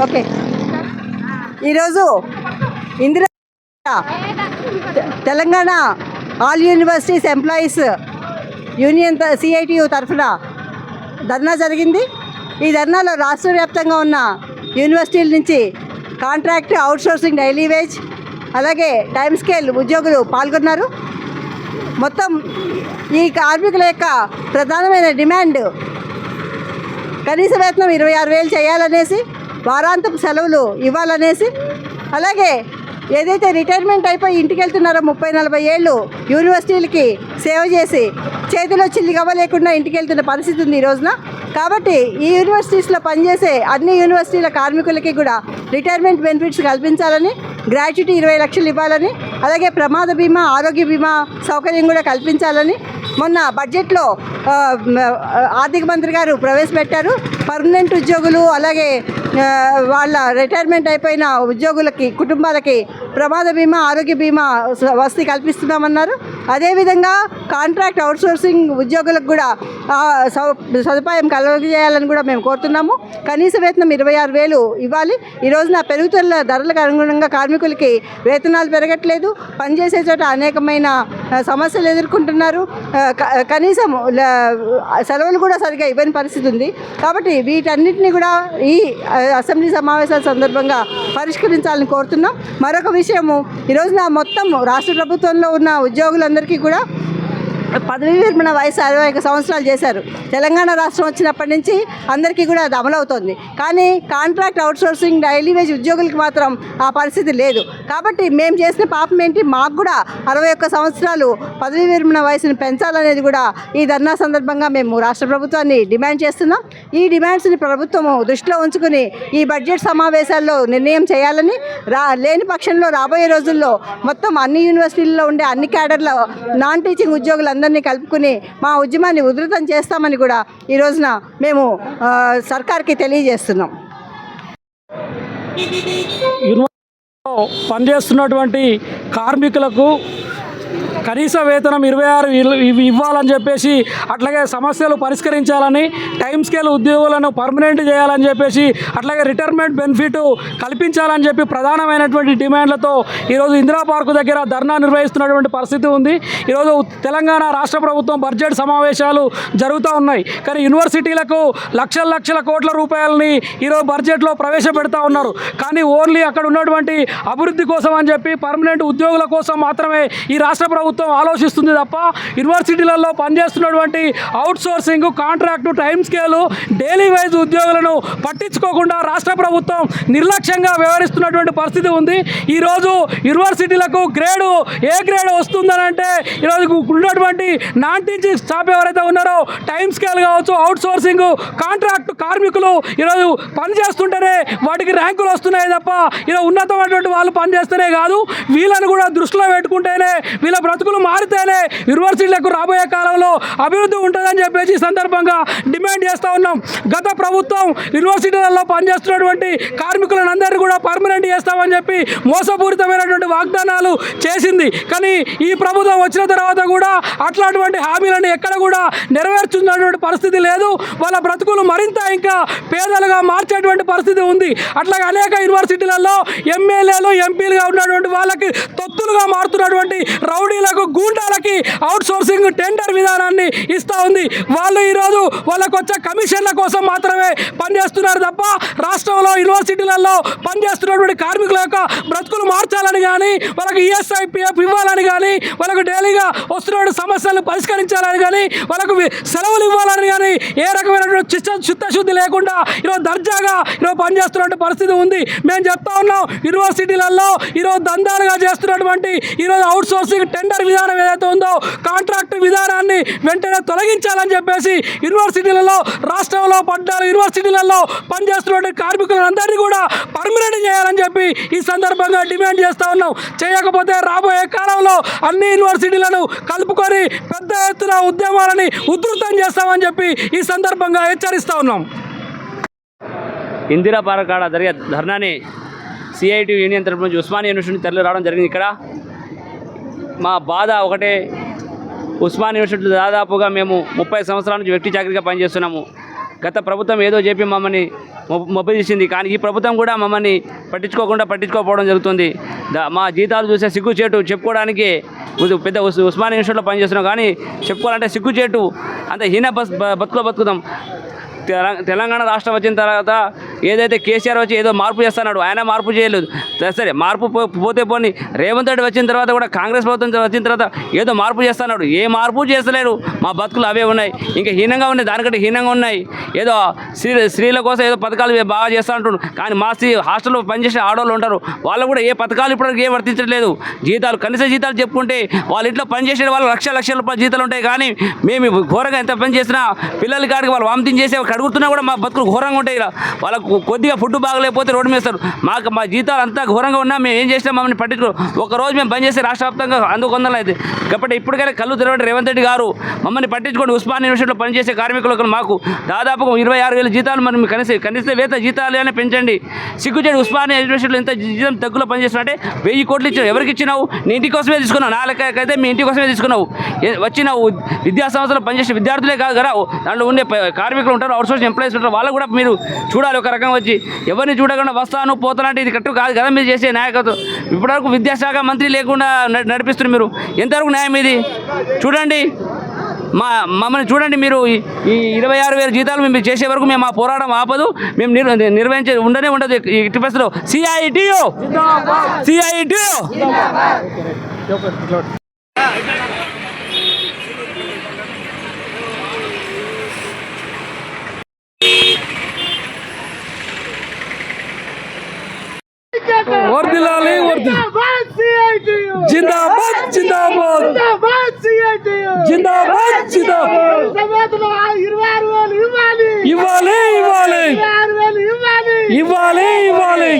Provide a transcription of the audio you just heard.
Okay. ఈరోజు Indira Telangana all universities employees union CITU తరఫున ధర్నా జరిగింది. ఈ ధర్నాలో రాష్ట్ర వ్యాప్తంగా ఉన్న యూనివర్సిటీల నుంచి కాంట్రాక్ట్, అవుట్సోర్సింగ్, డైలీ వేజ్, అలాగే టైమ్ స్కేల్ ఉద్యోగులు పాల్గొన్నారు. మొత్తం ఈ కార్మికుల యొక్క ప్రధానమైన డిమాండ్ కనీస వేతనం 26,000 చేయాలనేసి, వారాంతపు సెలవులు ఇవ్వాలనేసి, అలాగే ఏదైతే రిటైర్మెంట్ అయిపోయి ఇంటికి వెళ్తున్నారో 30-40 ఏళ్ళు యూనివర్సిటీలకి సేవ చేసి చేతిలో చిల్లి గవ్వ లేకుండా ఇంటికి వెళ్తున్న పరిస్థితి ఉంది ఈ రోజున. కాబట్టి ఈ యూనివర్సిటీస్లో పనిచేసే అన్ని యూనివర్సిటీల కార్మికులకి కూడా రిటైర్మెంట్ బెనిఫిట్స్ కల్పించాలని, గ్రాట్యుటీ 20 లక్షలు ఇవ్వాలని, అలాగే ప్రమాద బీమా, ఆరోగ్య బీమా సౌకర్యం కూడా కల్పించాలని మొన్న బడ్జెట్లో ఆర్థిక మంత్రి గారు ప్రవేశపెట్టారు. పర్మనెంట్ ఉద్యోగులు అలాగే వాళ్ళ రిటైర్మెంట్ అయిపోయిన ఉద్యోగులకి, కుటుంబాలకి ప్రమాద బీమా, ఆరోగ్య బీమా వసతి కల్పిస్తున్నామన్నారు. అదేవిధంగా కాంట్రాక్ట్, అవుట్సోర్సింగ్ ఉద్యోగులకు కూడా సదుపాయం కలుగజేయాలని కూడా మేము కోరుతున్నాము. కనీస వేతనం 26,000 ఇవ్వాలి. ఈ రోజున పెరుగుతున్న ధరలకు అనుగుణంగా కార్మికులకి వేతనాలు పెరగట్లేదు. పనిచేసే చోట అనేకమైన సమస్యలు ఎదుర్కొంటున్నారు. కనీసం సెలవులు కూడా సరిగా ఇవ్వని పరిస్థితి ఉంది. కాబట్టి వీటన్నిటిని కూడా ఈ అసెంబ్లీ సమావేశాల సందర్భంగా పరిష్కరించాలని కోరుతున్నాం. మరొక విషయము, ఈ రోజున మొత్తం రాష్ట్ర ప్రభుత్వంలో ఉన్న ఉద్యోగులందరికీ కూడా పదవీ విరమణ వయసు 65 సంవత్సరాలు చేశారు. తెలంగాణ రాష్ట్రం వచ్చినప్పటి నుంచి అందరికీ కూడా అది అమలవుతోంది. కానీ కాంట్రాక్ట్, అవుట్సోర్సింగ్, డైలీ వేజ్ ఉద్యోగులకి మాత్రం ఆ పరిస్థితి లేదు. కాబట్టి మేము చేసిన పాపం ఏంటి, మాకు కూడా 61 సంవత్సరాలు పదవీ విరమణ వయసును పెంచాలనేది కూడా ఈ ధర్నా సందర్భంగా మేము రాష్ట్ర ప్రభుత్వాన్ని డిమాండ్ చేస్తున్నాం. ఈ డిమాండ్స్ని ప్రభుత్వము దృష్టిలో ఉంచుకుని ఈ బడ్జెట్ సమావేశాల్లో నిర్ణయం చేయాలని, లేని పక్షంలో రాబోయే రోజుల్లో మొత్తం అన్ని యూనివర్సిటీల్లో ఉండే అన్ని క్యాడర్ల నాన్ టీచింగ్ ఉద్యోగులందరినీ కలుపుకుని మా ఉద్యమాన్ని ఉధృతం చేస్తామని కూడా ఈ రోజున మేము సర్కార్కి తెలియజేస్తున్నాం. పనిచేస్తున్నటువంటి కార్మికులకు కనీస వేతనం 26 ఇవ్వాలని చెప్పేసి, అట్లాగే సమస్యలు పరిష్కరించాలని, టైమ్ స్కేల్ ఉద్యోగులను పర్మనెంట్ చేయాలని చెప్పేసి, అట్లాగే రిటైర్మెంట్ బెనిఫిట్ కల్పించాలని చెప్పి ప్రధానమైనటువంటి డిమాండ్లతో ఈరోజు ఇందిరా పార్కు దగ్గర ధర్నా నిర్వహిస్తున్నటువంటి పరిస్థితి ఉంది. ఈరోజు తెలంగాణ రాష్ట్ర ప్రభుత్వం బడ్జెట్ సమావేశాలు జరుగుతూ ఉన్నాయి. కానీ యూనివర్సిటీలకు లక్షల కోట్ల రూపాయలని ఈరోజు బడ్జెట్లో ప్రవేశపెడతా ఉన్నారు. కానీ ఓన్లీ అక్కడ ఉన్నటువంటి అభివృద్ధి కోసం అని చెప్పి, పర్మనెంట్ ఉద్యోగుల కోసం మాత్రమే ఈ రాష్ట్ర ప్రభుత్వం ఆలోచిస్తుంది తప్ప యూనివర్సిటీలలో పనిచేస్తున్నటువంటి outsourcing, contract, time scale, daily wise ఉద్యోగులను పట్టించుకోకుండా రాష్ట్ర ప్రభుత్వం నిర్లక్ష్యంగా వ్యవహరిస్తున్నటువంటి పరిస్థితి ఉంది. ఈరోజు యూనివర్సిటీలకు ఏ గ్రేడ్ వస్తుందనంటే, ఈరోజు ఉన్నటువంటి నాన్ టీచింగ్ స్టాఫ్ ఎవరైతే ఉన్నారో, టైమ్ స్కేల్ కావచ్చు, అవుట్సోర్సింగ్, కాంట్రాక్టు కార్మికులు ఈరోజు పనిచేస్తుంటేనే వాటికి ర్యాంకులు వస్తున్నాయి తప్ప ఈరోజు ఉన్నతమైనటువంటి వాళ్ళు పనిచేస్తేనే కాదు. వీళ్ళని కూడా దృష్టిలో పెట్టుకుంటేనే, వీళ్ళ బ్రతుకులు మారితేనే యూనివర్సిటీలకు రాబోయే కాలంలో అభివృద్ధి ఉంటుందని చెప్పేసి ఈ సందర్భంగా డిమాండ్ చేస్తూ ఉన్నాం. గత ప్రభుత్వం యూనివర్సిటీలలో పనిచేస్తున్నటువంటి కార్మికులను అందరినీ కూడా పర్మనెంట్ చేస్తామని చెప్పి మోసపూరితమైనటువంటి వాగ్దానాలు చేసింది. కానీ ఈ ప్రభుత్వం వచ్చిన తర్వాత కూడా అట్లాంటి హామీలను ఎక్కడ కూడా నెరవేర్చుతున్నటువంటి పరిస్థితి లేదు. వాళ్ళ బ్రతుకులు మరింత ఇంకా పేదలుగా మార్చేటువంటి పరిస్థితి ఉంది. అట్లాగే అనేక యూనివర్సిటీలలో ఎమ్మెల్యేలు, ఎంపీలుగా ఉన్నటువంటి వాళ్ళకి తొత్తులుగా మారుతున్నటువంటి రౌడీలకు, గూండాలకి అవుట్సోర్సింగ్ టెండర్ విధానాన్ని ఇస్తూ ఉంది. వాళ్ళు ఈరోజు వాళ్ళకు వచ్చే కమిషన్ల కోసం మాత్రమే పనిచేస్తున్నారు తప్ప రాష్ట్రంలో యూనివర్సిటీలలో పనిచేస్తున్నటువంటి కార్మికుల యొక్క బ్రతుకులు మార్చాలని కానీ, వాళ్ళకి ESI, PF ఇవ్వాలని కానీ, వాళ్ళకు డైలీగా వస్తున్న సమస్యలను పరిష్కరించాలని కానీ, వాళ్ళకు సెలవులు ఇవ్వాలని కానీ ఏ రకమైనటువంటి చిత్తశుద్ధి లేకుండా ఈరోజు దర్జాగా ఈరోజు పనిచేస్తున్న పరిస్థితి ఉంది. మేము చెప్తా ఉన్నాం, యూనివర్సిటీలలో ఈరోజు దందాలుగా చేస్తున్నటువంటి ఈరోజు అవుట్సోర్సింగ్ టెండర్ విధానం ఏదైతే ఉందో, కాంట్రాక్ట్ విధానాన్ని వెంటనే తొలగించాలని చెప్పేసి యూనివర్సిటీలలో, రాష్ట్రంలో 14 యూనివర్సిటీలలో పనిచేస్తున్న కార్మికులందరినీ కూడా పర్మనెంట్ చేయాలని చెప్పి ఈ సందర్భంగా డిమాండ్ చేస్తూ ఉన్నాం. చేయకపోతే రాబోయే కాలంలో అన్ని యూనివర్సిటీలను కలుపుకొని పెద్ద ఎత్తున ఉద్యమాలని ఉధృతం చేస్తామని చెప్పి ఈ సందర్భంగా హెచ్చరిస్తూ ఉన్నాం. ఇందిరా పార్క్ కాడ జరిగే ధర్నాని CITU యూనియన్ తరఫు నుంచి ఉస్మానియా యూనివర్సిటీ తరలి రావడం జరిగింది. ఇక్కడ మా బాధ ఒకటే, ఉస్మానియా యూనివర్సిటీలో దాదాపుగా మేము 30 సంవత్సరాల నుంచి వ్యక్తి చాకరీగా పనిచేస్తున్నాము. గత ప్రభుత్వం ఏదో చెప్పి మమ్మల్ని మొబ్బిస్తుంది. కానీ ఈ ప్రభుత్వం కూడా మమ్మల్ని పట్టించుకోకపోవడం జరుగుతుంది. మా జీతాలు చూసే సిగ్గుచేటు చెప్పుకోవడానికి పెద్ద ఉస్మానియా యూనివర్సిటీలో పనిచేస్తున్నాం, కానీ చెప్పుకోవాలంటే సిగ్గుచేటు. అంత హీన బతుకుదాం. తెలంగాణ రాష్ట్రం వచ్చిన తర్వాత ఏదైతే కేసీఆర్ వచ్చి ఏదో మార్పు చేస్తున్నాడు, ఆయన మార్పు చేయలేదు. సరే మార్పు పోతే పోని, రేవంత్ రెడ్డి వచ్చిన తర్వాత కూడా కాంగ్రెస్ ప్రభుత్వం వచ్చిన తర్వాత ఏదో మార్పు చేస్తున్నాడు. ఏ మార్పు చేస్తలేరు. మా బతుకులు అవే ఉన్నాయి, ఇంకా హీనంగా ఉన్నాయి, దానికంటే హీనంగా ఉన్నాయి. ఏదో స్త్రీల కోసం ఏదో పథకాలు బాగా చేస్తూ ఉంటున్నారు, కానీ మా హాస్టల్లో పనిచేసే ఆడవాళ్ళు ఉంటారు, వాళ్ళు కూడా ఏ పథకాలు ఇప్పటివరకు ఏం వర్తించట్లేదు. జీతాలు కనీస జీతాలు చెప్పుకుంటే వాళ్ళ ఇంట్లో పనిచేసే వాళ్ళు లక్షల రూపాయల జీతాలు ఉంటాయి, కానీ మేము ఘోరంగా ఎంత పని చేసినా పిల్లల కాడికి వాళ్ళు వామిటింగ్ చేసే కడుగుతున్నా కూడా మా బతుకులు ఘోరంగా ఉంటాయి. ఇలా వాళ్ళకు కొద్దిగా ఫుడ్ బాగలేకపోతే రోడ్డు వేస్తారు. మా జీతాలు అంతా ఘోరంగా ఉన్నా మేము ఏం చేసినా మమ్మల్ని పట్టించుకో. ఒకరోజు మేము పని చేస్తే రాష్ట్ర వ్యాప్తంగా అందుకొందలు అయితే. కాబట్టి ఇప్పటికైనా కళ్ళు తెరవండి రేవంత్ రెడ్డి గారు, మమ్మల్ని పట్టించుకోండి. ఉస్మానియా యూనివర్సిటీలో పనిచేసే కార్మికులకు మాకు దాదాపుగా 26,000 జీతాలు మనం కనీస వేత జీతాలు అయినా పెంచండి. సిగ్గుచేడు. ఉస్మానియా యూనివర్సిటీలో ఎంత జీతం తగ్గులో పనిచేస్తున్నట్టే 1000 కోట్లు ఇచ్చావు. ఎవరికి ఇచ్చినావు? నీ ఇంటి కోసమే తీసుకున్నావు. నా లెక్కకైతే మీ ఇంటి కోసమే తీసుకున్నావు. వచ్చినావు విద్యా సంస్థలో పనిచేసే విద్యార్థులే కాదు కదా, దాంట్లో ఉండే కార్మికులు ఉంటారు, అవుట్సోర్సింగ్ ఎంప్లాయీస్ ఉంటారు, వాళ్ళు కూడా మీరు చూడాలి. ఒక రకంగా వచ్చి ఎవరిని చూడకుండా వస్తాను పోతానంటే ఇది కరెక్ట్ కాదు కదా మీరు చేసే నాయకత్వం. ఇప్పటివరకు విద్యాశాఖ మంత్రి లేకుండా నడిపిస్తున్నారు మీరు. ఎంతవరకు న్యాయం ఇది? చూడండి, మమ్మల్ని చూడండి. మీరు ఈ 26,000 జీతాలు మేము చేసే వరకు మేము ఆ పోరాటం ఆపదు, మేము నిర్వహించే ఉండదు. ఇటు పరిస్థితిలో CITU వర్ధిల్లాలి, జిందాబాద్ జిందాబాద్ జిందాబాద్ జిందాబాద్. ఇవ్వాలి.